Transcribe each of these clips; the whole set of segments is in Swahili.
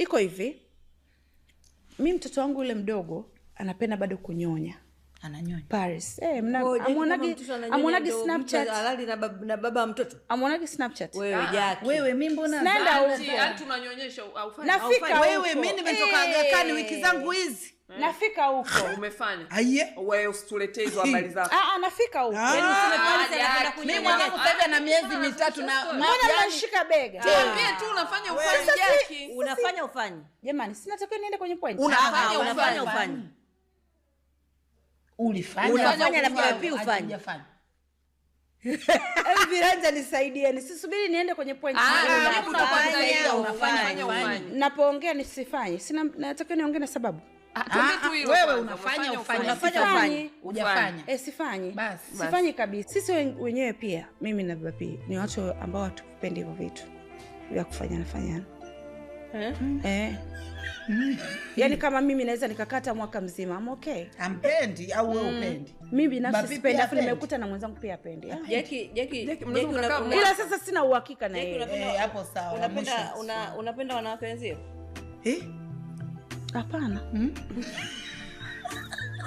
iko hivi. Mimi mtoto wangu yule mdogo anapenda bado kunyonya. Ananyonya. Paris. Amuonagi Snapchat. Halali na baba mtoto. Amuonagi Snapchat. Wewe Jackie. Wewe mimi mbona nenda huko. Tunanyonyesha aufanye. Nafika wewe mimi nimetoka Agakani wiki zangu hizi. Nafika huko. Umefanya. Aiye. Wewe usituletee hizo habari zako. Nafika huko. Yaani useme Paris anapenda kunyonya. Mimi mwanangu sasa hivi ana miezi mitatu na mbona mnashika bega? Tuambie tu unafanya ufanye Jackie. Unafanya ufanye. Jamani, sina takiwa niende kwenye point. Unafanya ufanye. Ulifanya. Unafanya na pia ufanye. Viranja nisaidieni. Sisubiri niende kwenye point. Unafanya. Napoongea nisifanye. Sina natakiwa niongee na sababu. Wewe unafanya ufanye. Hujafanya. Sifanyi. Basi. Sifanyi kabisa. Sisi wenyewe pia, mimi na baba pia, ni watu ambao hatupendi hivyo vitu vya kufanyana. Yaani kama mimi naweza nikakata mwaka mzima, I'm okay. Ampendi au wewe upendi? Mimi binafsi sipendi, afu nimekuta na mwenzangu pia apendi. Jackie Ila sasa sina uhakika na yeye. Hapo sawa. Unapenda wanawake wenzio? Hapana.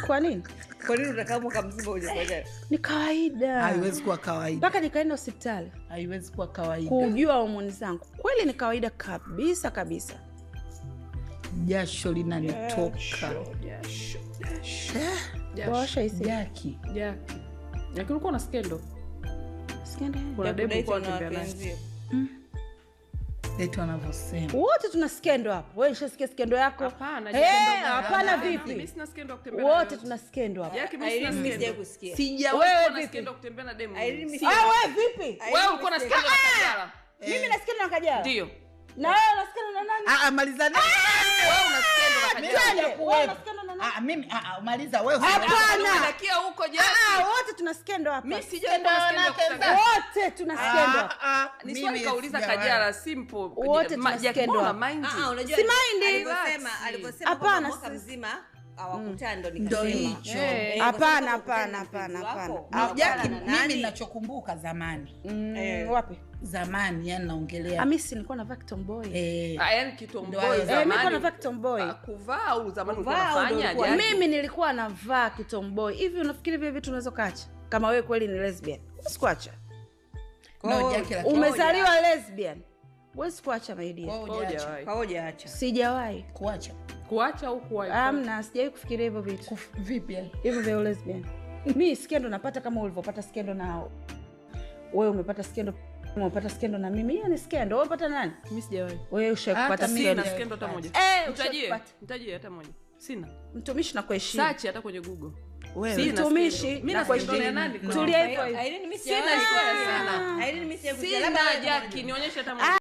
Kwa nini? Kwa nini unakaa mwaka mzima hujafanya? Ni kawaida. Haiwezi kuwa kawaida. Mpaka nikaenda hospitali. Haiwezi kuwa kawaida. Kujua homoni zangu. Kweli ni kawaida kabisa. Jasho linanitoka. Washa isi. Jackie. Lakini uko na skendo. Skendo. Kuna demu kwa tembea. Letu anavyosema. Wote tuna skendo hapo. Wewe unashasikia skendo yako? Hapana vipi? Mimi sina skendo kutembea. Wote tuna skendo hapo. Jackie mimi sina skendo kusikia. Wewe na skendo kutembea na demu. Wewe vipi? Wewe uko na skendo na Kajala. Mimi na skendo na Kajala. Ndio. Na wewe una skendo na nani? Maliza nani? Wewe una skendo na Kajala. Wewe una skendo na nani? Mimi maliza wewe. Hapana. Unakia huko Jackie. Wote tuna skendo hapa. Mimi sijaenda na skendo. Wote tuna skendo hapa. Ni swali kauliza Kajala simple. Wote tuna skendo hapa. Unajua si mind. Alivyosema kwa mwaka mzima hawakutana ndo nikasema. Hapana. Jackie, mimi ninachokumbuka zamani. Wapi? Zamani yani naongelea. Mimi nilikuwa na tomboy. Yaani kitomboy zamani. Mimi nilikuwa na tomboy. Kuvaa au zamani ulikuwa unafanya? Mimi nilikuwa navaa kitomboy. Hivi unafikiri vile vitu unaweza kaacha? Kama wewe kweli ni lesbian. Usikuacha. Umezaliwa lesbian. Wewe sikuacha maidia. Hujaacha. Sijawahi kuacha au kuwahi? Amna, sijawahi kufikiria hivyo vitu. Vipi hivyo vya lesbian? Mimi skendo napata kama ulivyopata skendo nao. Wewe umepata skendo na mimi. Hiyo ni skendo. Wewe unapata nani? Mimi sijawahi. Wewe ushapata skendo hata moja. Nitajie hata moja. Sina. Mtumishi na kuheshimu. Search hata kwenye Google. Wewe mtumishi mimi na kuheshimu nani? Tulia hivyo. Irene mimi sina. Sina Jackie, nionyeshe hata moja.